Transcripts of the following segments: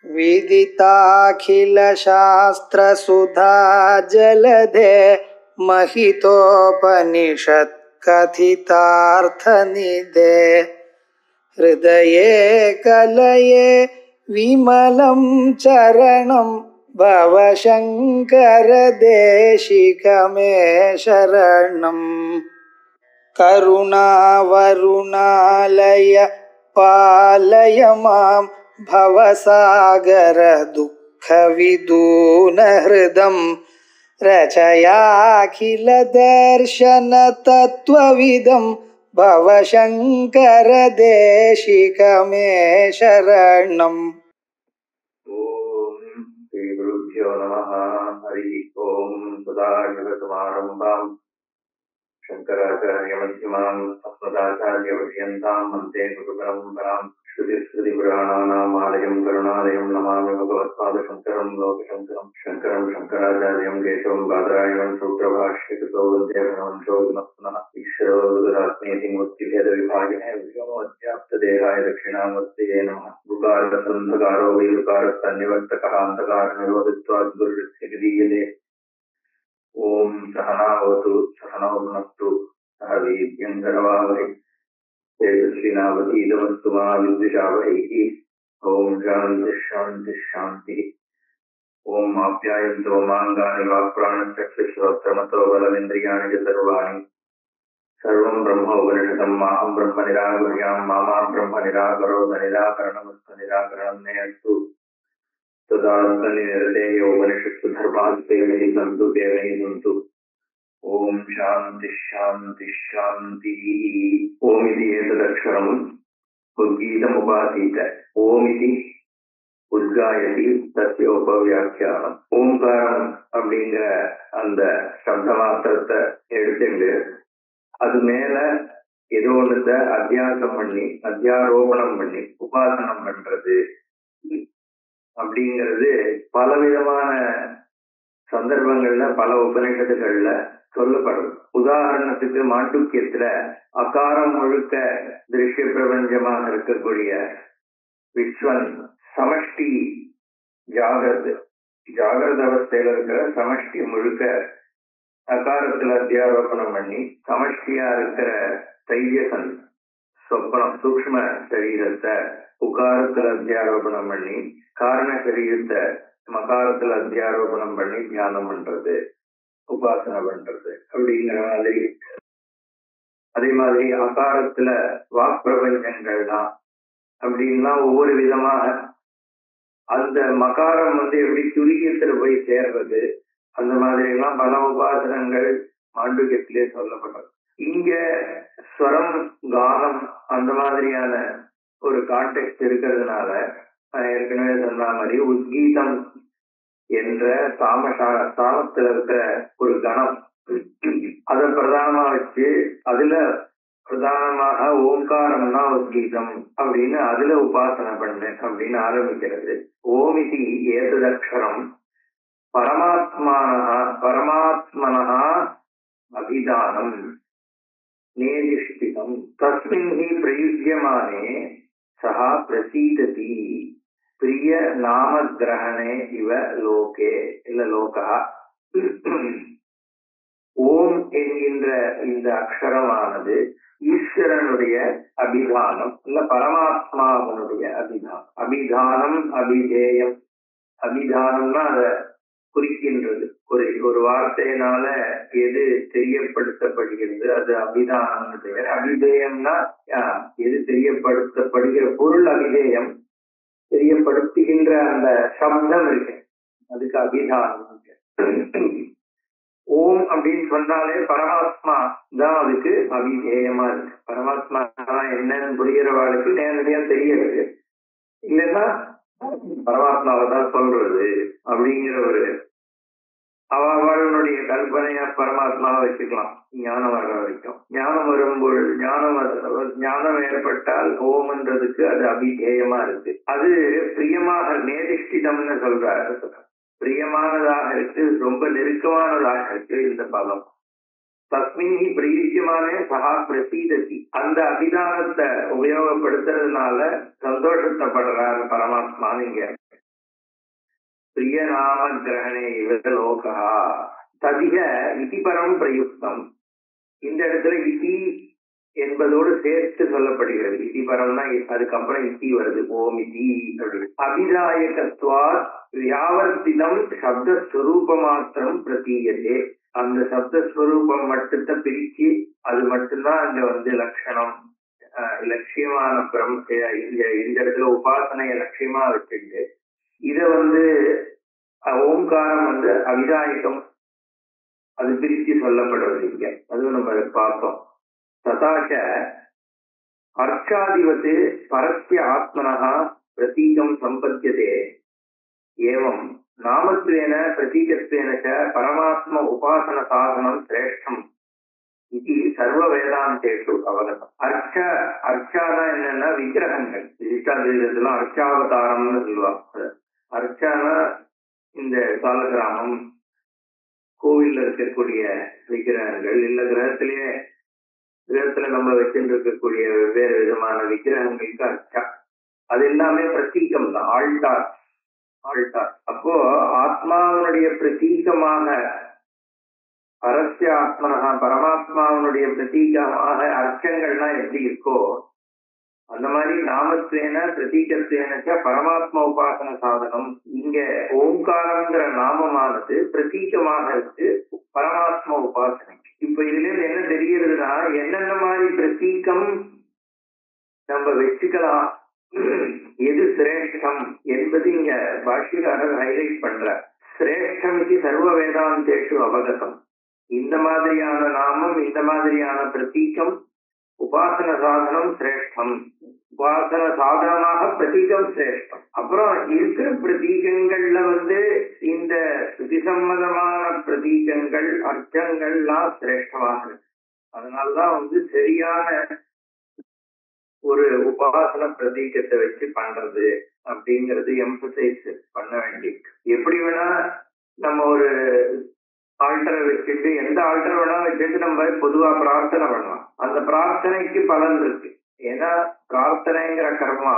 विदिताखिलशास्त्रसुधा जलधे महितोपनिषत्कथितार्थनिधे हृदये कलये विमलं चरणं भवशङ्करदेशिकमे शरणम्। करुणावरुणालय पालय मां भवसागर दुःखविदूनहृदं रचयाखिलदर्शनतत्त्वविदं भवशङ्करदेशिकमे शरणम्। ओम श्री गुरुभ्यो नमः। हरि ओम। सदाशिवसमारम्भाम् शंकराचार्यमध्यमाम् अस्मदाचार्यपर्यन्ताम् वन्दे गुरुपरम्पराम्। श्रुतिस्मृतिपुराणानाम् आलयम् करुणालयम् नमामि भगवत्पादशङ्करम् लोकशङ्करम्। शङ्करम् शङ्कराचार्यम् केशवम् बादरायणम् सूत्रभाष्यकृतो वन्दे भगवन्तो पुनः ईश्वरो गुरुरात्मेति मूर्तिभेदविभागिने व्योमोऽध्याप्तदेहाय दक्षिणामूर्तये नमः। गुकारसन्धकारो वै गुकारस्तन्निवर्तकः अन्धकारनिरोधित्वात् गुरुरित्य विधीयते। ओम सहनावतु सहनौ भुनक्तु सह वीर्यं करवावहै तेजस्विनावधीतमस्तु मा विद्विषावहैः। ओम शान्ति शान्ति शान्तिः। ओम आप्यायन्तु ममाङ्गानि वाक्प्राणचक्षुश्रोत्रमतो बलमिन्द्रियाणि च सर्वाणि सर्वं ब्रह्मोपनिषदं माहं ब्रह्म निराकुर्यां मा ब्रह्म निराकरोत् निराकरणमस्तु निराकरणं मे अस्तु। तदात्मनिरतेयोपनिषत्सु धर्मास्ते मयि सन्तु ते मयि सन्तु। ओम शांति शांति शांति। ओम इति एतदक्षरम् उद्गीतमुपासीत। ओम इति उद्गायति तस्य उपव्याख्याனம்। ஓங்காரம் அப்படிங்கிற அந்த சப்த மாத்திரத்தை எடுத்துட்டு அது மேல ஏதோ ஒன்றத அத்தியாசம் பண்ணி அத்தியாரோபணம் பண்ணி உபாசனம் பண்றது அப்படிங்கிறது பலவிதமான சந்தர்ப்பங்கள்ல பல உபநிஷத்துகள்ல சொல்லப்படுது. உதாரணத்துக்கு மாண்டூக்கியத்துல அகாரம் முழுக்க திருஷ்ய பிரபஞ்சமாக இருக்கக்கூடிய விஸ்வன் சமஷ்டி ஜாகிரத அவஸ்தையில இருக்கிற சமஷ்டி முழுக்க அகாரத்துல அத்தியாரோபணம் பண்ணி சமஷ்டியா இருக்கிற தைஜசன் சொப்பனம் சூக்ஷ்ம சரீரத்தை உகாரத்துல அத்தியாரோபணம் பண்ணி காரண சரீரத்தை மகாரத்துல அத்தியாரோபணம் பண்ணி தியானம் பண்றது உபாசனை பண்றது அப்படிங்கிற மாதிரி. அதே மாதிரி அகாரத்துல வாக் பிரபஞ்சங்கள்லாம் அப்படின்னா ஒவ்வொரு விதமாக அந்த மகாரம் எப்படி துரியத்துல போய் சேர்றது அந்த மாதிரி எல்லாம் பல உபாசனங்கள் மாண்டூக்கியத்திலே சொல்லப்பட்டது. இங்க ஸ்வரம் கானம் அந்த மாதிரியான ஒரு கான்டெக்ட் இருக்கிறதுனால ஏற்கனவே சொன்ன மாதிரி உத்கீதம் என்ற சாமத்துல இருக்கிற ஒரு கணம் அதை பிரதானமா வச்சு அதுல பிரதானமாக ஓங்காரம்னா உத்கீதம் அப்படின்னு அதுல உபாசனை பண்ணு அப்படின்னு ஆரம்பிக்கிறது. ஓமிதி ஏததக்ஷரம் பரமாத்மனஹ அபிதானம் நேதிஷ்டிதம் தஸ்மின் ஹி பிரயுஜ்யமானே சஹா பிரசீததி பிரிய நாம கிரகணே இவ லோகே இல்ல லோகா. ஓம் என்கின்ற இந்த அக்ஷரமானது ஈஸ்வரனுடைய அபிதானம் இல்ல பரமாத்மாவனுடைய அபிதானம். அபிதானம் அபிதேயம். அபிதானம்னா அதை குறிக்கின்றது. ஒரு வார்த்தையினால எது தெரியப்படுத்தப்படுகிறது அது அபிதானம் பெயர். அபிதேயம்னா எது தெரியப்படுத்தப்படுகிற பொருள் அபிதேயம். தெரியப்படுத்துகின்ற அந்த சப்தம் இருக்கு அதுக்கு அபிதானம். ஓம் அப்படின்னு சொன்னாலே பரமாத்மா தான் அதுக்கு அபிதேயமா இருக்கு. பரமாத்மா என்னன்னு புரிகிறவாளுக்கு நேரடியா தெரியாது. இல்லைன்னா பரமாத்மாவை தான் சொல்றது அப்படிங்கிற ஒரு அவளுடைய கல்பனையா பரமாத்மாவை வச்சுக்கலாம் ஞானம் வர்ற வரைக்கும். ஞானம் வரும்போது ஞானம் ஏற்பட்டால் ஓம்ன்றதுக்கு அது அபிதேயமா இருக்கு. அது பிரியமாக நேதிஷ்டிதம்னு சொல்றாரு. பிரியமானதாக இருக்கு, ரொம்ப நெருக்கமானதாக இருக்கு இந்த பதம். தஸ்மின் பிரயுஜ்யமானே சஹா பிரசீததி. அந்த அபிதானத்தை உபயோகப்படுத்துறதுனால சந்தோஷத்தைப்படுறாரு பரமாத்மா. நீங்க பிரியநாம கிரகணே இவ லோகா ததிக இதி பரம் பிரயுக்தம். இந்த இடத்துல இதி என்பதோடு சேர்த்து சொல்லப்படுகிறது. இதி பரம்னா அதுக்கப்புறம் இத்தி வருது. ஓம் இதி அபிதாயகத்வா வியாவர்த்திதம் சப்தஸ்வரூப மாத்திரம் பிரதீயதே. அந்த சப்தஸ்வரூபம் மட்டுத்தை பிரிச்சு அது மட்டும்தான் அங்க லட்சணம், லட்சியமான இந்த இடத்துல உபாசனைய லட்சியமா வச்சுட்டு இத ஓம்காரம் அவிதாயகம் அது பிரிச்சு சொல்லப்படுறது இங்க. அதுவும் நம்ம பார்த்தோம். ததாச்ச அர்ச்சாதிவத் பரஸ்ய ஆத்மனः பிரதீகம் சம்பத்யதே ஏவம் நாமத்வேன பிரதீகத்வேன ச பரமாத்ம உபாசன சாதனம் சிரேஷ்டம் இது சர்வ வேதாந்தேஷு அவகதம். அர்ச்சானா என்னன்னா விக்கிரகங்கள். விசிஷ்டாத்வைதத்துல அர்ச்சாவதாரம்னு சொல்லுவாங்க. அர்ச்சானா இந்த சாலகிராமம் கோவில்ல இருக்கக்கூடிய விக்கிரகங்கள், இல்ல கிரகத்துல நம்ம வச்சுட்டு இருக்கக்கூடிய வெவ்வேறு விதமான விக்கிரகங்களுக்கு அர்ச்சா. அது எல்லாமே பிரதீகம் தான். ஆல்டார். அப்போ ஆத்மாவனுடைய பிரதீகமாக பரஸ்ய ஆத்மனஹா பரமாத்மாவனுடைய பிரதீகமாக அர்ச்சங்கள்லாம் எப்படி இருக்கோ அந்த மாதிரி நாமத்வேன பிரதீகத்வேனச்ச பரமாத்மா உபாசன சாதனம். இங்க ஓம்காரங்கிற நாமமானது பிரதீகமாக இருக்கு பரமாத்மா உபாசனை. இப்ப இதுல இருந்து என்ன தெரிகிறதுனா என்னென்ன மாதிரி பிரதீகம் நம்ம வச்சுக்கலாம், எது சிரேஷ்டம் என்பது இங்க பாஷ்யக்காரர் ஹைலைட் பண்ற. சிரேஷ்டம் இது சர்வ வேதாந்தேஷு அவகதம். இந்த மாதிரியான நாமம், இந்த மாதிரியான பிரதீகம் உபாசன சாதனம் சிரேஷ்டம். உபாசன சாதனமாக பிரதீகம் சிரேஷ்டம். அப்புறம் இருக்கிற பிரதீகங்கள்ல இந்த சுதிசம்மதமான பிரதீகங்கள் அர்த்தங்கள்லாம் சிரேஷ்டமாக இருக்கு. அதனாலதான் சரியான ஒரு உபாசன பிரதீகத்தை வச்சு பண்றது அப்படிங்கிறது எம்பசைஸ் பண்ண வேண்டியிருக்கு. எப்படி வேணா நம்ம ஒரு ஆல்டரை வச்சுட்டு, எந்த ஆல்டரை வேணா வச்சுட்டு நம்ம பொதுவா பிரார்த்தனை பண்ணலாம். அந்த பிரார்த்தனைக்கு பலன் இருக்கு. ஏன்னா பிரார்த்தனைங்கிற கர்மா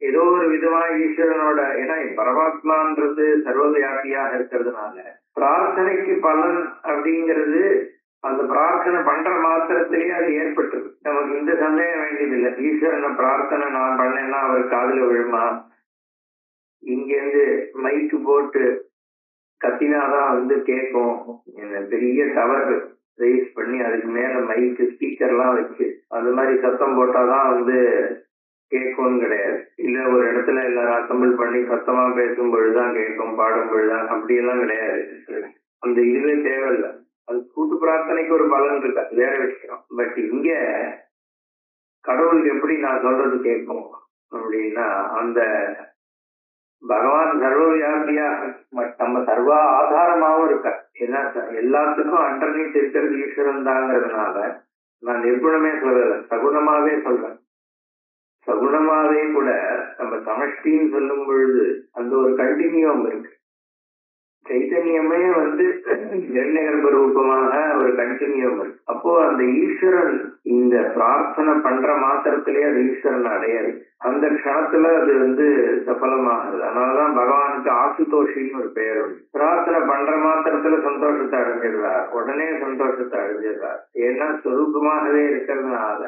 ஏதோ ஒரு விதமா ஈஸ்வரனோட, ஏன்னா பரமாத்மான்றது சர்வவியாபியாக இருக்கிறதுனால பிரார்த்தனைக்கு பலன் அப்படிங்கிறது அந்த பிரார்த்தனை பண்ற மாத்திரத்திலேயே அது ஏற்பட்டுருக்கு. நமக்கு இந்த சந்தேகம் வேண்டியதில்லை. ஈஸ்வரனை பிரார்த்தனை நான் பண்ணேன்னா அவர் காதுல விழுமா, இங்கேருந்து மைக்கு போட்டு கத்தினாதான் கேட்கும், பெரிய டவர் ரைஸ் பண்ணி அதுக்கு மேல மைக்கு ஸ்பீக்கர்லாம் வச்சு அந்த மாதிரி சத்தம் போட்டாதான் கேட்கும்னு கிடையாது. இல்ல ஒரு இடத்துல எல்லாரும் அசம்பிள் பண்ணி சத்தமா பேசும் பொழுதுதான் கேட்கும், பாடும் பொழுதுதான், அப்படியெல்லாம் கிடையாது. அந்த இதுவே தேவையில்லை. அது கூட்டு பிரார்த்தனைக்கு ஒரு பலன் இருக்கு, அது வேற விஷயம். பட் இங்க கடவுளுக்கு எப்படி நான் சொல்றது கேட்கும் அப்படின்னா, அந்த பகவான் சர்வவியாபியா நம்ம சர்வ ஆதாரமாவும் இருக்க. ஏன்னா எல்லாத்துக்கும் அண்டர்நீட் இருக்கிறது ஈஸ்வரன் தாங்கிறதுனால நான் நிர்குணமே சொல்லல, சகுணமாவே சொல்றேன். சகுணமாவே கூட நம்ம சமஷ்டின்னு சொல்லும் பொழுது அந்த ஒரு கண்டினியூம் இருக்கு. சைத்தன்யமே இரண்யகர்ப்ப ரூபமாக ஒரு கண்டினியூம் இருக்கு. அப்போ அந்த ஈஸ்வரன் இந்த பிரார்த்தனை பண்ற மாத்திரத்திலேயே அது ஈஸ்வரன் அடையாது. அந்த க்ஷணத்துல அது சஃலமாகுது. அதனாலதான் பகவானுக்கு ஆசுதோஷின்னு ஒரு பெயர் உண்டு. பிரார்த்தனை பண்ற மாத்திரத்துல சந்தோஷத்தை அடைஞ்சிடுறார், உடனே சந்தோஷத்தை அடைஞ்சிடுறார். ஏன்னா சொரூபமாகவே இருக்கிறதுனால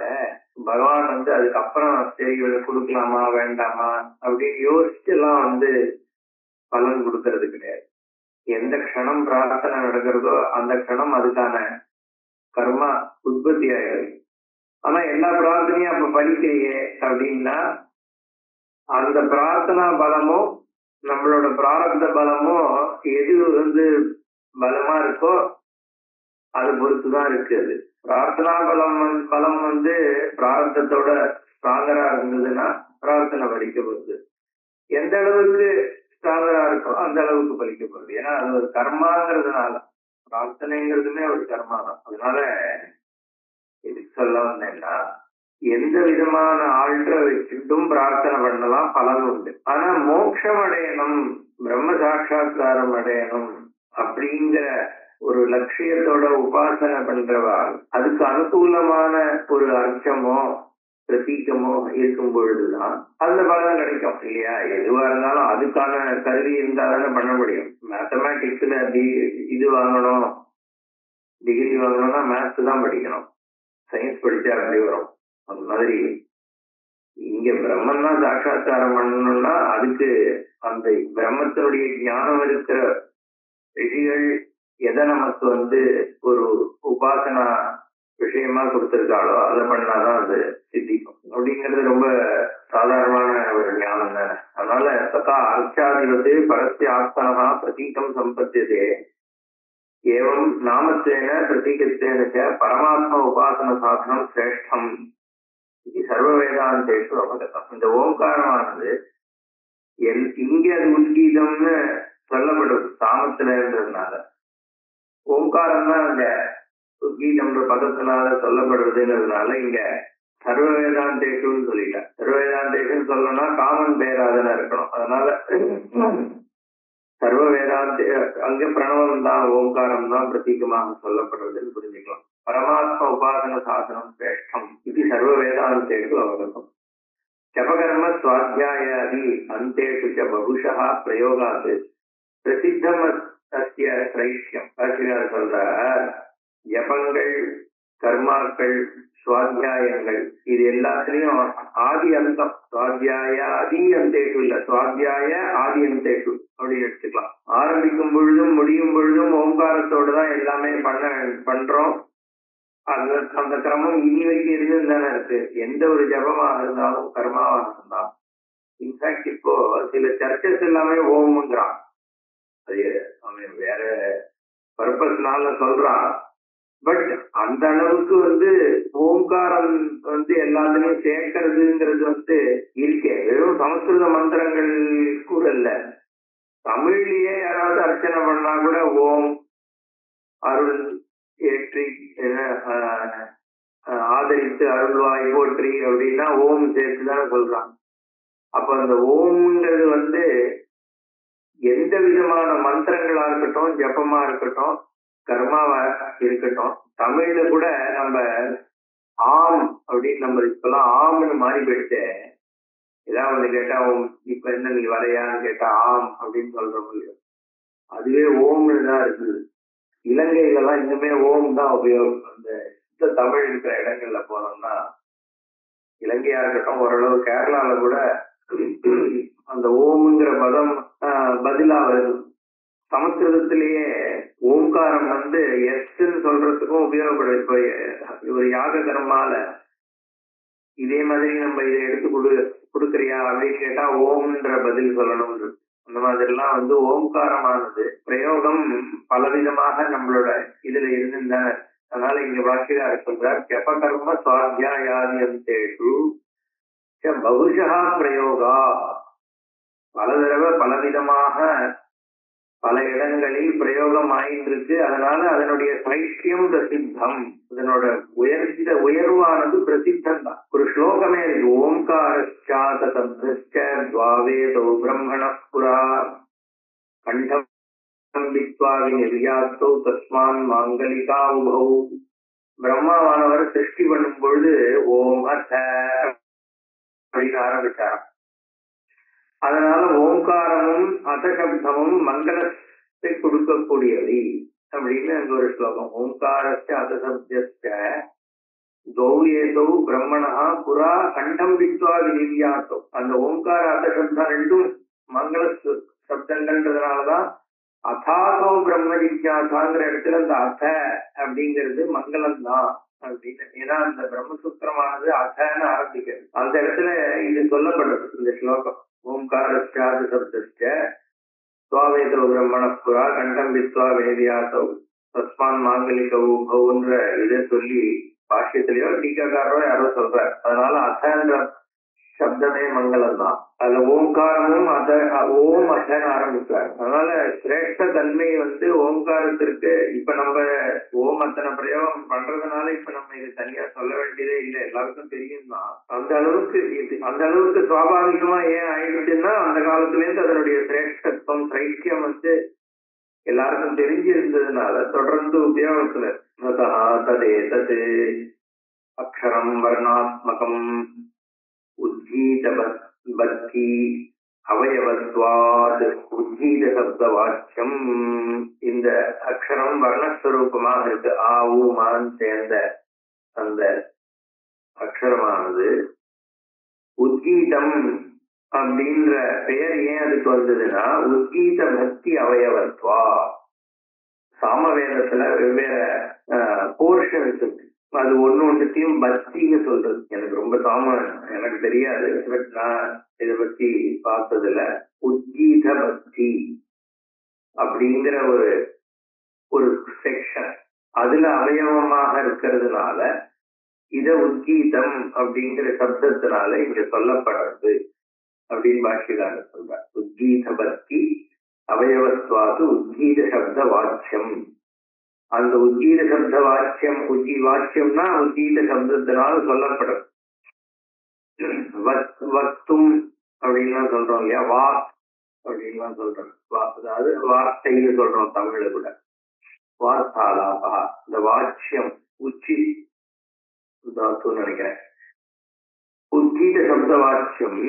பகவான் அதுக்கப்புறம் சரி கொடுக்கலாமா வேண்டாமா அப்படின்னு யோசிச்சு எல்லாம் பலன் கொடுக்கறது கிடையாது. எந்த க்ஷணம் பிரார்த்தனை நடக்கிறதோ அந்த க்ஷணம் அதுக்கான கர்மா உற்பத்தி ஆயிடுது. ஆனா எல்லா பிரார்த்தனையும் அப்ப பலிக்கலையே அப்படின்னா அந்த பிரார்த்தனா பலமும் நம்மளோட பிராரப்த பலமும் எது பலமா இருக்கோ அது பொறுத்துதான் இருக்கு. அது பிரார்த்தனா பலம் பிராரப்தத்தோட ஸ்ட்ராங்கரா இருந்ததுன்னா பிரார்த்தனை பலிக்கப்படுது. எந்த அளவுக்கு ஸ்ட்ராங்கரா இருக்கோ அந்த அளவுக்கு பலிக்கப்படுது. ஏன்னா அது ஒரு கர்மாங்கிறதுனால, பிரார்த்தனைங்கிறதுமே ஒரு கர்மா தான். அதனால எதுக்கு சொல்ல வந்தேன்னா, எந்த விதமான ஆல்டரை வச்சுட்டும் பிரார்த்தனை பண்ணலாம், பலன் உண்டு. ஆனா மோட்சம் அடையணும், பிரம்ம சாட்சா்காரம் அடையணும் அப்படிங்கிற ஒரு லட்சியத்தோட உபாசனை பண்றவா அதுக்கு அனுகூலமான ஒரு அர்ச்சமோ பிரதீகமோ இருக்கும் பொழுதுதான் அந்த பலன் கிடைக்கும் இல்லையா? எதுவா இருந்தாலும் அதுக்கான கருவி இருந்தா தானே பண்ண முடியும். மேத்தமேட்டிக்ஸ்ல இது வாங்கணும், டிகிரி வாங்கணும்னா மேத்ஸ் தான் படிக்கணும், சயின்ஸ் படிச்சா அப்படி வரும். அந்த மாதிரி இங்க பிரம்மன் தான் சாட்சாத்காரம் பண்ணணும்னா அதுக்கு அந்த பிரம்மத்தினுடைய ஞானம் இருக்கிற ரிஷிகள் எதை நமக்கு ஒரு உபாசனா விஷயமா கொடுத்திருக்காளோ அதை பண்ணாதான் அது சித்திக்கும். அப்படிங்கிறது ரொம்ப சாதாரணமான ஒரு ஞானம் தானே. அதனால ததா அர்ச்சாதிபது பரஸ்ய ஆஸ்தனா பிரதீகம் சம்பத்தியதே ஏவம் நாமத்தேன பிரதீகத்தேன பரமாத்ம உபாசன சாதனம் சிரேஷ்டம் இது சர்வ வேதாந்தேஷு அவகதம். இந்த ஓம்காரமானது இங்கே அது உத்கீதம்னு சொல்லப்படுது சாமத்துல இருந்ததுனால. ஓம்காரம் தான் அந்த உத்கீதம்ன்ற பதத்தினால சொல்லப்படுறதுன்றதுனால இங்க சர்வ வேதாந்தேஷுன்னு சொல்லிட்டேன். சர்வ வேதாந்தேஷன் சொல்லணும்னா காமன் பேராதன இருக்கணும். அதனால சர்வ வேதாந்தே அங்க பிரணவம் தான் ஓம்காரம் தான் பிரதீகமாக சொல்லப்படுறதுன்னு புரிஞ்சுக்கலாம். பரமாத்ம உபாசன சாதனம் சிரேஷ்டம் இது சர்வ வேதாந்தேஷு அவகதம். ஜபகர்ம சுவாத்தியாயாதி அந்தேஷு ச பகுஷா பிரயோகாத் பிரசித்தம் அஸ்ய சிரைஷ்யம். ஆசிரியர் சொல்ற ஜபங்கள், கர்மாக்கள், சுவாத்தியாயங்கள் இது எல்லாத்துலயும் ஆதி அந்தம், சுவாத்தியாய ஆதி அந்தேஷு இல்ல, சுவாத்தியாய ஆதி அந்தேஷு அப்படின்னு எடுத்துக்கலாம். ஆரம்பிக்கும் பொழுதும் முடியும் பொழுதும் ஓம்காரத்தோடு தான் எல்லாமே பண்றோம். அந்த கிரமம் இனி வரைக்கும் இருந்து தானே இருக்கு. எந்த ஒரு ஜபமாக இருந்தாலும் கர்மாவாக இருந்தாலும். இன்ஃபேக்ட் இப்போ சில சர்ச்சஸ் எல்லாமே ஓம்ங்கிறான். அது அவன் வேற பர்பஸ்னால சொல்றான். பட் அந்த அளவுக்கு ஓம்காரம் எல்லாத்துலயும் சேர்க்கறதுங்கிறது இருக்கே. வெறும் சமஸ்கிருத மந்திரங்கள் கூட இல்ல, தமிழ்லயே யாராவது அர்ச்சனை பண்ணா கூட ஓம் அருள் ஏற்றி ஆதரித்து அருள்வாய் போற்றி அப்படின்னா ஓம் சேர்த்துதான் சொல்றாங்க. அப்ப அந்த ஓம்ங்கிறது எந்த விதமான மந்திரங்களா இருக்கட்டும், ஜபமா இருக்கட்டும், கர்மாவா இருக்கட்டும், தமிழ்ல கூட நம்ம ஆம் அப்படின்னு நம்ம இப்பெல்லாம் ஆம்னு மாறி போயிடுச்சு. ஏதாவது கேட்டா ஓம், இப்ப என்ன நீ வரையான்னு கேட்டா ஆம் அப்படின்னு சொல்ற முடியும். அதுவே ஓம்னு தான் இருக்குது. இலங்கையில எல்லாம் இன்னுமே ஓம் தான் உபயோகம். அந்த தமிழ் இருக்கிற இடங்கள்ல போனோம்னா, இலங்கையா இருக்கட்டும், ஓரளவு கேரளால கூட அந்த ஓம்ங்கிற பதம் பதிலா வருது. சமஸ்கிருதத்திலேயே ஓம்காரம் எஸ்ன்னு சொல்றதுக்கும் உபயோகப்படுது. இப்ப ஒரு யாக கர்மால இதே மாதிரி நம்ம இதை எடுத்து கொடுக்குறியா அப்படின்னு கேட்டா ஓம்ன்ற பதில் சொல்லணும். அந்த மாதிரி எல்லாம் ஓம்காரமானது பிரயோகம் பலவிதமாக நம்மளோட இதுல இருந்துதானே. அதனால இங்க வாக்கியார் சொல்றார் ஜபகர்ம சுவாத்தியாயாதியந்தேஷு பகுஷா பிரயோகா. பல தடவை பலவிதமாக பல இடங்களில் பிரயோகம் ஆயிருக்கு. அதனால அதனுடைய சைஷ்யம் பிரசித்தம், அதனோட உயர்வானது பிரசித்தம் தான். ஒரு ஸ்லோகமே இருக்கு, ஓம்காரச்சாத சப்தஸ்ச துவாவேதோ பிரம்மண புரா கண்டம் வித்வாவி நிர்யாத்தோ தஸ்மான் மாங்கலிகா உபௌ. பிரம்மாவானவர் சிருஷ்டி பண்ணும் பொழுது ஓம் அத அப்படின்னு ஆரம்பிச்சார். அதனால ஓம்காரமும் அதசப்தமும் மங்களத்தை கொடுக்கக்கூடியவை அப்படின்னு அங்க ஒரு ஸ்லோகம். ஓம்காரஸ்ய அதசப்தஸ்ய கௌரியேதோ பிரம்மணா புரா கண்டம் வித்வா விநிர்யாத்தோ. அந்த ஓம்கார அதசப்தம் ரெண்டும் மங்கள சப்தங்கள்ன்றதுனாலதான் அதாசோ பிரம்ம ஜிக்யாசாங்கிற இடத்துல அந்த அத அப்படிங்கிறது மங்களம் தான் அப்படின்னு. ஏன்னா அந்த பிரம்மசூத்திரமானது அசன்னு ஆரம்பிக்கிறது. அந்த இடத்துல இது சொல்லப்படுறது இந்த ஸ்லோகம். ஓம்காரஸ்யாத சப்தஸ்ய துவாவேதோ பிரம்மண புரா கண்டம் வித்வா வேதியாசோ தஸ்மான் மாங்கலிக உபௌன்ற இதை சொல்லி பாஷ்யத்திலேயோ டீக்காக்காரோ யாரோ சொல்றார். அதனால அசன்ற சப்தமே மங்களம் தான். அதுல ஓம்காரமும் ஓம் அசன் ஆரம்பிச்சார். அதனால சிரேஷ்ட தன்மை ஓம்காரத்திற்கு இப்ப நம்ம ஓம் அத்தனை பிரயோகம் பண்றதுனால இப்ப நம்ம இது தனியா சொல்ல வேண்டியதே இல்லை, எல்லாருக்கும் தெரியும் தான். அந்த அளவுக்கு சுவாபாவிகமா ஏன் ஆயிடுச்சுன்னா அந்த காலத்துல இருந்து அதனுடைய சிரேஷ்டத்துவம் சைக்கியம் எல்லாருக்கும் தெரிஞ்சு இருந்ததுனால தொடர்ந்து உபயோகத்துல ததே தது அக்ஷரம் வர்ணாத்மகம் உஜ்ஜீத பக்தி அவயவத்வாத் உஜ்ஜீத சப்த வாக்கியம். இந்த அக்ஷரம் வர்ணஸ்வரூபமாக இருக்கு. ஆ ஊ மான் சேர்ந்த அந்த அக்ஷரமானது உத்கீதம் அப்படின்ற பெயர் ஏன் அதுக்கு வந்ததுன்னா உத்கீத பக்தி அவயவத்வா. சாமவேதத்துல வெவ்வேறு போர்ஷன்ஸ் இருக்கு. அது ஒண்ணுத்தையும் பக்தின்னு சொல்றது. எனக்கு ரொம்ப எனக்கு தெரியாது, பட் நான் இதை பத்தி பார்த்ததுல உத்கீத பக்தி அப்படிங்கிற ஒரு செக்ஷன் அதுல அவயவமாக இருக்கிறதுனால இத உத்கீதம் அப்படிங்கிற சப்தத்தினால இங்க சொல்லப்படுறது அப்படின்னு பாஷ்யக்காரர் சொல்றார். உத்கீத பக்தி அவயவத்வாது உத்கீத சப்த வாக்கியம். அந்த உத்கீத சப்த வாக்கியம் வாக்கியம்னா உத்கீத சப்தத்தினால சொல்லப்படும். வக்தும் அப்படின்லாம் சொல்றோம் இல்லையா, வாக் அப்படின்லாம் சொல்றோம். அதாவது வார்த்தைன்னு சொல்றோம் தமிழ்ல கூட. வார்த்தாலாபா, இந்த வாக்கியம் உச்சி தாத்துன்னு நினைக்கிறேன். உத்கீத சப்த வாக்கியம்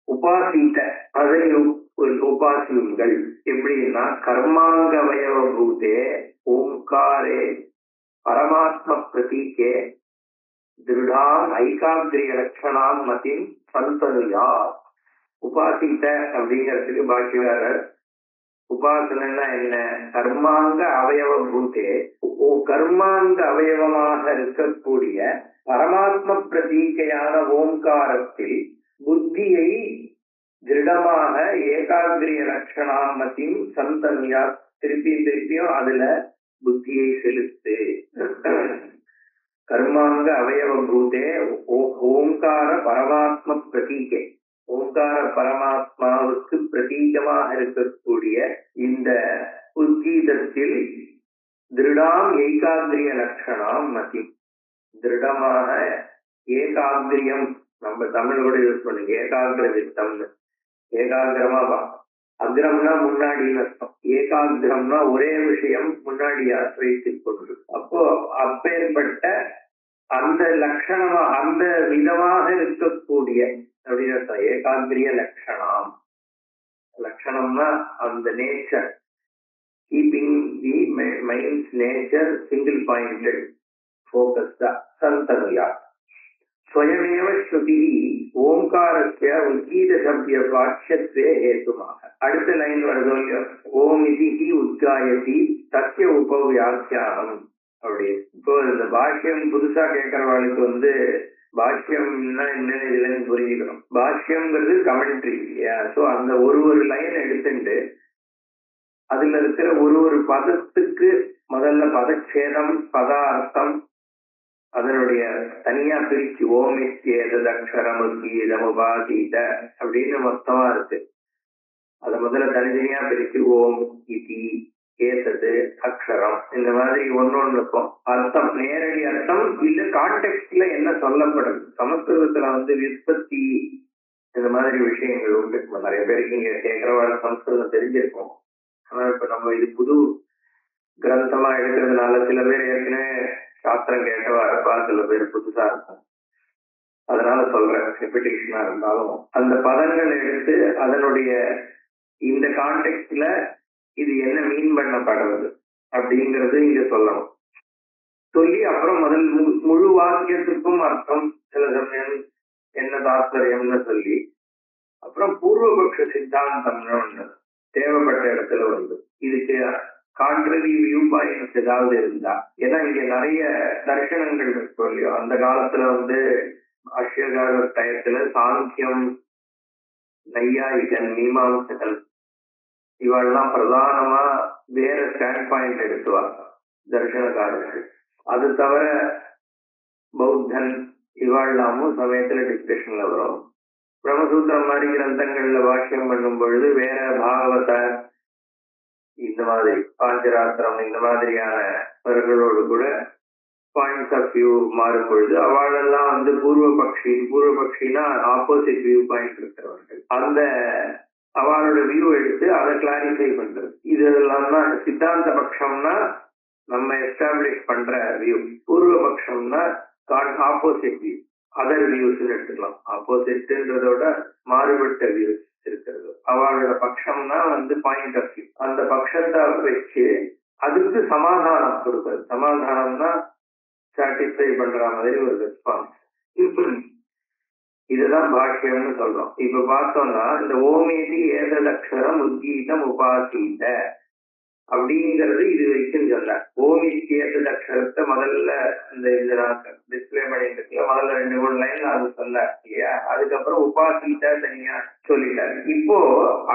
உபாசீத, அதை உபாசியுங்கள். எப்படின்னா கர்மாங்க அவயவபூதே ஓங்காரே பரமாத்ம பிரதீகே திருடாம் ஐகாகிரிய லட்சணாம் மதிம் சந்தனுயா. உபாசித்த அப்படிங்கிறதுக்கு பாக்கியக்காரர் உபாசனா என்ன, கர்மாங்க அவயவபூதே, கர்மாங்க அவயவமாக இருக்கக்கூடிய பரமாத்ம பிரதீகையான ஓங்காரத்தில் புத்தியை திருடமாக ஏகாகிரிய லட்சணாமத்தின் சந்தன்யா, திருப்பியும் அதுல புத்தியை செலுத்து. கர்மாங்க அவயவபூதே ஓங்கார பரமாத்ம பிரதீகை, ஓங்கார பரமாத்மாவுக்கு பிரதீகமாக இருக்கக்கூடிய இந்த உத்கீதத்தில் திருடாம் ஏகாகிரிய லட்சணாம் மதி, திருடமாக ஏகாகிரியம், நம்ம தமிழ் கூட யூஸ் பண்ணுங்க ஏகாகிர சித்தம்னு. ஏகாகிரமா அக்ரம்னா முன்னாடின்னு அர்த்தம், ஏகாகிரம்னா ஒரே விஷயம் முன்னாடியா வைத்துக் கொண்டு. அப்போ அப்பேற்பட்ட அந்த லட்சணமா அந்த விதமாக இருக்கக்கூடிய அப்படின்னு அர்த்தம் ஏகாகிரிய லட்சணம். லட்சணம்னா அந்த nature, keeping the mind's nature single pointed ஃபோக்கஸ்டா சந்தனுயா. ஸ்வயமேவ ஸ்ருதி ஓம்காரஸ்ய உத்கீத சப்த வாக்கியத்வே ஹேதுமாக. அடுத்த லைன் வருதோ இல்லையோ, ஓம் இதி உத்காயதி தஸ்ய உபவியாக்கியானம் அப்படி. இப்போ இந்த பாஷ்யம் புதுசா கேட்கறவாளுக்கு பாஷ்யம்னா என்னன்னு இதுல புரிஞ்சுக்கணும். பாஷ்யம்ங்கிறது கமெண்ட்ரி இல்லையா. சோ அந்த ஒரு லைன் எடுத்துட்டு அதுல இருக்கிற ஒரு பதத்துக்கு முதல்ல பதச்சேதம் பதார்த்தம் அதனுடைய தனியா பிரிச்சு ஓமித்யேதக்ஷரம் உத்கீதம் உபாசீத அப்படின்னு மொத்தமா இருக்கு. அத முதல்ல தனித்தனியா பிரிச்சு ஓம் இதி ஏதது அக்ஷரம் இந்த மாதிரி ஒன்னொன்னுக்கும் அர்த்தம், நேரடி அர்த்தம் இல்ல கான்டெக்ட்ல என்ன சொல்லப்படுது. சமஸ்கிருதத்துல விற்பத்தி இந்த மாதிரி விஷயங்கள் உண்டு. நிறைய பேருக்கு இங்க கேட்கிறவாட சமஸ்கிருதம் தெரிஞ்சிருக்கும். ஆனா இப்ப நம்ம இது புது கிரந்தமா எடுக்கிறதுனால சில பேர் ஏற்கனவே சாஸ்திரம் கேட்டவா இருப்பா, சில பேர் புதுசா இருக்கும். அதனால சொல்றேன், ரெப்பிடேஷனா இருந்தாலும் அந்த பதங்கள் எடுத்து அதனுடைய இந்த கான்டெக்ட்ல இது என்ன மீன் பண்ணப்படுறது அப்படிங்கறது இங்க சொல்லணும். சொல்லி அப்புறம் முதல் முழு வாக்கியத்துக்கும் அர்த்தம் சில சமயம் என்ன தாத்பரியம்னு சொல்லி அப்புறம் பூர்வபக்ஷ சித்தாந்தம்னு ஒண்ணு தேவைப்பட்ட இடத்துல இதுக்கு கான்ட்ரரி வியூ பாயிண்ட்ஸ் ஏதாவது இருந்தா, ஏன்னா இங்க நிறைய தர்சனங்கள் இருக்கும் இல்லையோ. அந்த காலத்துல அஷ்யகார டயத்துல சாங்கியம் நையாயிகன் மீமாம்சகன் இவெல்லாம் பிரதானமா வேற ஸ்டாண்ட் பாயிண்ட் எடுத்துவாங்க தர்சனக்காரர்கள். அது தவிர பௌத்தன் இவாழ்லாமும் சமயத்துல டிஸ்கஷன்ல வரும். பிரம்மசூத்திரம் மாதிரி கிரந்தங்கள்ல பாஷ்யம் பண்ணும் பொழுது வேற பாகவத இந்த மாதிரி பாஞ்சராத்திரம் இந்த மாதிரியானவர்களோடு கூட பாயிண்ட்ஸ் ஆஃப் வியூ மாறும் பொழுது அவளெல்லாம் பூர்வபக்ஷினா ஆப்போசிட் வியூ பாயிண்ட் இருக்கிறவர்கள், அந்த அவளோட வியூ எடுத்து அதை கிளாரிஃபை பண்றது. இதெல்லாம் தான் சித்தாந்த பட்சம்னா நம்ம எஸ்டாப்ளிஷ் பண்ற வியூ. பூர்வபக்ஷம்னா ஆப்போசிட் வியூ, அதர் வியூஸ் எடுத்துக்கலாம். ஆப்போசிட்ன்றதோட மாறுபட்ட வியூஸ் இருக்கிறது. அவளோட பட்சம்னா பாயிண்ட் ஆஃப் வியூ. அந்த பட்சத்தை வச்சு அதுக்கு சமாதானம் கொடுக்கிறது. சமாதானம்னா சாட்டிஸ்ஃபை பண்ற மாதிரி ஒரு ரெஸ்பான்ஸ். இதுதான் பாஷ்யம்னு சொல்றோம். இப்ப பார்த்தோம்னா இந்த ஓமேதி ஏதலக்ஷரம் உத்கீதம் உபாசீத அப்படிங்கிறது இது வரைக்கும் சொல்ல. ஓமிக்கு ஏதலக்ஷரத்தை முதல்ல இந்த டிஸ்பிளே பண்ணிட்டு முதல்ல 2-3 லைன்ல அது சொன்ன இல்லையா. அதுக்கப்புறம் உபாசீத தனியா சொல்லிட்டாரு. இப்போ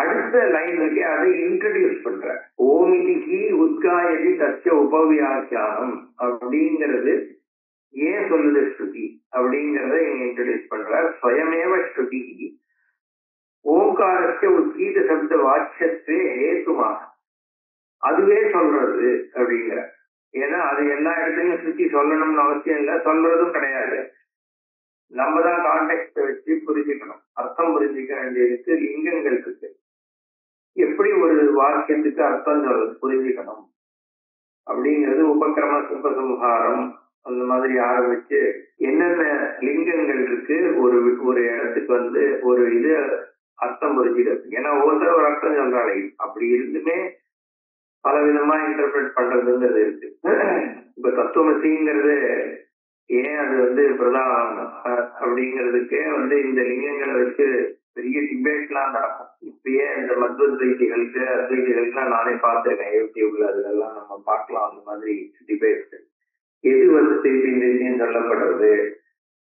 அடுத்த லைன் இருக்கு, அதை இன்ட்ரடியூஸ் பண்ற. ஓமிதிக்கு உத்காயதி தஸ்ய உபவியாக்கியானம் அப்படிங்கிறது ஏன் சொல்லுது ஸ்ருதி அப்படிங்கறத இங்க இன்ட்ரடியூஸ் பண்றார். ஸ்வயமேவ ஸ்ருதி ஓங்காரஸ்ய உத்கீத சப்த வாட்சத்வே ஹேதுமாக, அதுவே சொல்றது அப்படிங்கிற. ஏன்னா அது எல்லா இடத்துலயும் ஸ்ருதி சொல்லணும்னு அவசியம் இல்லை, சொல்றதும் கிடையாது. நம்ம தான் கான்டெக்ட் வச்சு புரிஞ்சுக்கணும், அர்த்தம் புரிஞ்சுக்க வேண்டியதுக்கு லிங்கங்கள் இருக்கு. எப்படி ஒரு வாக்கியத்துக்கு அர்த்தம் சொல்றது புரிஞ்சுக்கணும் அப்படிங்கிறது உபக்கிரம உபசம்ஹாரம் அந்த மாதிரி ஆரம்பிச்சு என்னென்ன லிங்கங்கள் இருக்கு ஒரு ஒரு இடத்துக்கு ஒரு இது அர்த்தம் புரிஞ்சுக்கிறது. ஏன்னா ஒவ்வொருத்தர் ஒரு அர்த்தம் சொல்றாங்க, அப்படி இருந்துமே பல விதமா இன்டர்பிரட் பண்றதுங்கிறது இருக்கு. இப்ப தத்துவமசிங்கிறது ஏன் அது பிரதானம் அப்படிங்கிறதுக்கே இந்த லிங்கங்களை வச்சு பெரிய டிபேட்லாம் நடக்கும். இப்பயே இந்த மத்வத்வைதிகளுக்கு அத்வைதிகளுக்குலாம் நானே பார்த்திருக்கேன் யூடியூப்ல, அதெல்லாம் நம்ம பார்க்கலாம். அந்த மாதிரி டிபேட்ஸ் எது திருப்பி சொல்லப்படுறது,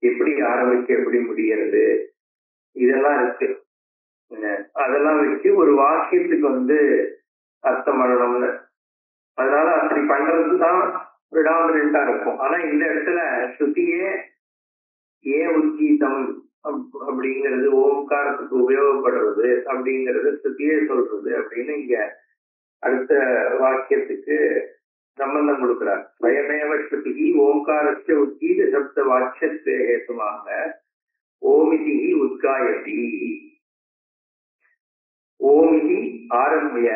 எப்படி ஆரம்பிச்சு எப்படி முடிகிறது, இதெல்லாம் இருக்கு. அதெல்லாம் வச்சு ஒரு வாக்கியத்துக்கு அர்த்தம் பண்ணணும்னு, அதனால அப்படி பண்றதுதான் விடாமட்டா இருக்கும். ஆனா இந்த இடத்துல ஸ்ருதியே ஏன் உத்கீதம் அப்படிங்கிறது ஓம்காரத்துக்கு உபயோகப்படுறது அப்படிங்கிறது ஸ்ருதியே சொல்றது அப்படின்னு இங்க அடுத்த வாக்கியத்துக்கு சம்பந்தம் கொடுக்கிறார். ஸ்வயமேவ ஸ்ருதி ஓங்காரஸ்ய உத்கீத சப்த வாட்சத்வே ஹேதுமாக ஓமிதி உத்காயதி. ஓமிதி ஆரம்பிய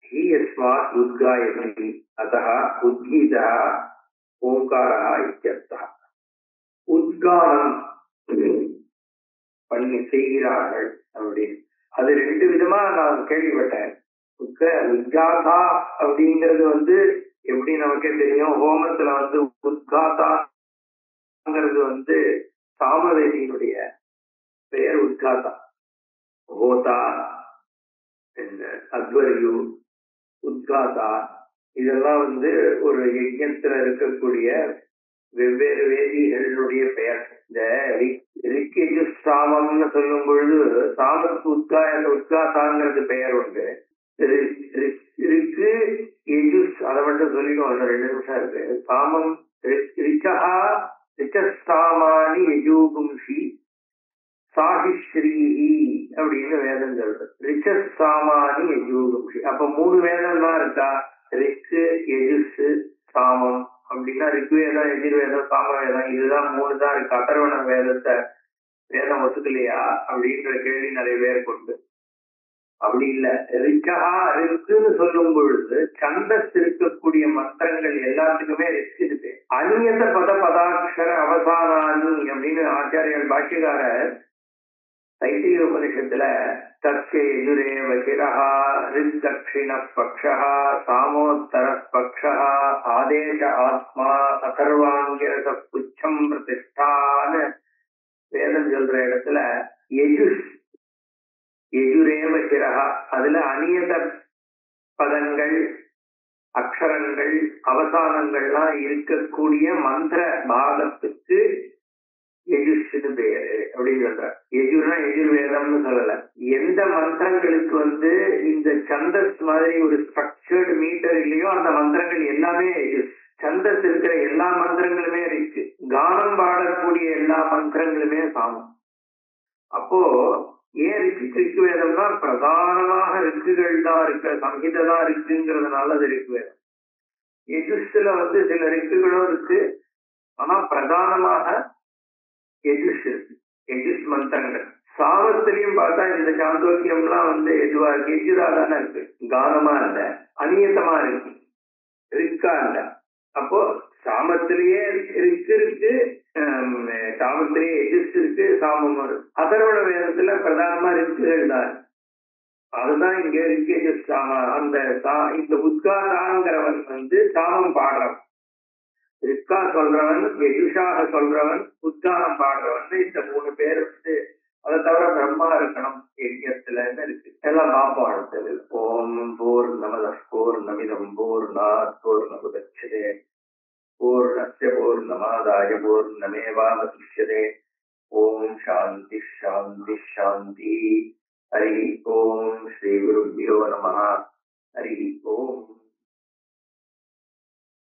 ஹி யஸ்மாத் உத்காயதி அத்தஹ உத்கீதः ஓங்காரः இத்யர்த்தः. உத்காரம் பண்ணி செய்கிறார்கள் அப்படின்னு அது 2 விதமா நான் கேள்விப்பட்டேன். உத்காதா அப்படிங்கிறது எப்படி நமக்கே தெரியும், ஹோமத்துல உத்காதாங்கிறது சாமவேதியினுடைய பெயர் உத்காதா. ஹோதா, அத்வரியு, உத்காதா இதெல்லாம் ஒரு யஜ்ஞத்துல இருக்கக்கூடிய வெவ்வேறு வேதிகளுடைய பெயர். இந்த ரிக்கு சாமம்னு சொல்லும் பொழுது சாமத்துக்கு உத்காதாங்கிறது பெயர் உண்டு. ரிக்கு யஜுஸ் அதை மட்டும் சொல்லிடுவோம், 2 நிமிஷம் இருக்கு. சாமம் ரிச்சாமானி யஜூகும்ஷி சாஹிஸ்ரீஹி அப்படின்னு வேதம் சொல்றது. ரிச்சாமானி யஜூகும்ஷி, அப்ப 3 வேதம் தான் இருக்கா, ரிக்கு யஜுஸ் சாமம் அப்படின்னா ரிக்வேதம் எதிர்வேதம் சாமவேதம் இதுதான் 3 தான் இருக்கு. அதர்வண வேதத்தை வேதம் ஒத்துக்கலையா அப்படின்ற கேள்வி நிறைய பேர் கொண்டு. அப்படி இல்லை, ரிக்குன்னு சொல்லும் பொழுது சந்தஸ் இருக்கக்கூடிய மந்திரங்கள் எல்லாத்துக்குமே ரிஸ்க் இருக்கு. அந்நியத பத பதாட்சர அவசானானி அப்படின்னு ஆச்சாரியர் பாஷ்யக்காரர் தைத்திரிய உபனிஷத்துல தஸ்ய எதிரேவ சிரஹ ரித் தக்ஷிண பக்ஷஹ சாமோத்தர பக்ஷஹ ஆதேச ஆத்மா அதர்வாங்கிரச புச்சம் பிரதிஷ்டான்னு வேதம் சொல்ற இடத்துல எஜுரேவ சிரஹா அதுல அநியத பதங்கள் அக்ஷரங்கள் அவசானங்கள்லாம் இருக்கக்கூடிய மந்திர பாகத்துக்கு எஜுஷ்னு பேரு அப்படின்னு சொல்ற. எஜுர்னா எஜுர்வேதம்னு சொல்லல. எந்த மந்திரங்களுக்கு இந்த சந்தஸ் மாதிரி ஒரு ஸ்ட்ரக்சர்டு மீட்டர் இல்லையோ அந்த மந்திரங்கள் எல்லாமே எஜுஸ். சந்தஸ் இருக்கிற எல்லா மந்திரங்களுமே இருக்கு. கானம் பாடக்கூடிய எல்லா மந்திரங்களுமே சாமம். அப்போ ஏன் ரிக்கு வேதம்னா பிரதானமாக ரிக்குகள் தான் இருக்க, சம்ஹிதை தான் இருக்குங்கிறதுனால அது ரிக்கு வேதம். எஜுஸ்ல சில ரிக்குகளும் இருக்கு, ஆனா பிரதானமாக எஜுஸ் இருக்கு, எஜுஸ் மந்திரங்கள். சாமத்திலையும் பார்த்தா இந்த சாந்தோக்கியம்லாம் எதுவா இருக்கு, எஜுரா தானே இருக்கு, கானமா இல்ல, அநியத்தமா இருக்கு, ரிக்கா இல்ல. அப்போ சாமத்திலேயே இருக்கு சாமத்திலேயே எதிர்த்து இருக்கு சாமம் அதர்வண வேதத்துல பிரதானமா ரிக்குகள் தான். அதுதான் இங்க இருக்கு. அந்த இந்த உத்காதாங்கிறவன் சாமம் பாடுறவன், ரிக்கா சொல்றவன், எதிர்ஷாக சொல்றவன், உத்கானம் பாடுறவன். இந்த 3 பேர் அதை தவிர பிரம்மா இருக்கணும் யஜ்யத்துல இருக்கு. எல்லாம் பார்ப்போம் அடுத்தது. ஓம் பூர்ணமத பூர்ணமிதம் பூர்ணாத் பூர்ணமுதச்யதே பூர்ணஸ்ய பூர்ணமாதாய பூர்ணமேவாவசிஷ்யதே. ஓம் சாந்தி சாந்தி சாந்தி. ஹரி ஓம் ஸ்ரீ குருभ्यो நமः. ஹரி ஓம்.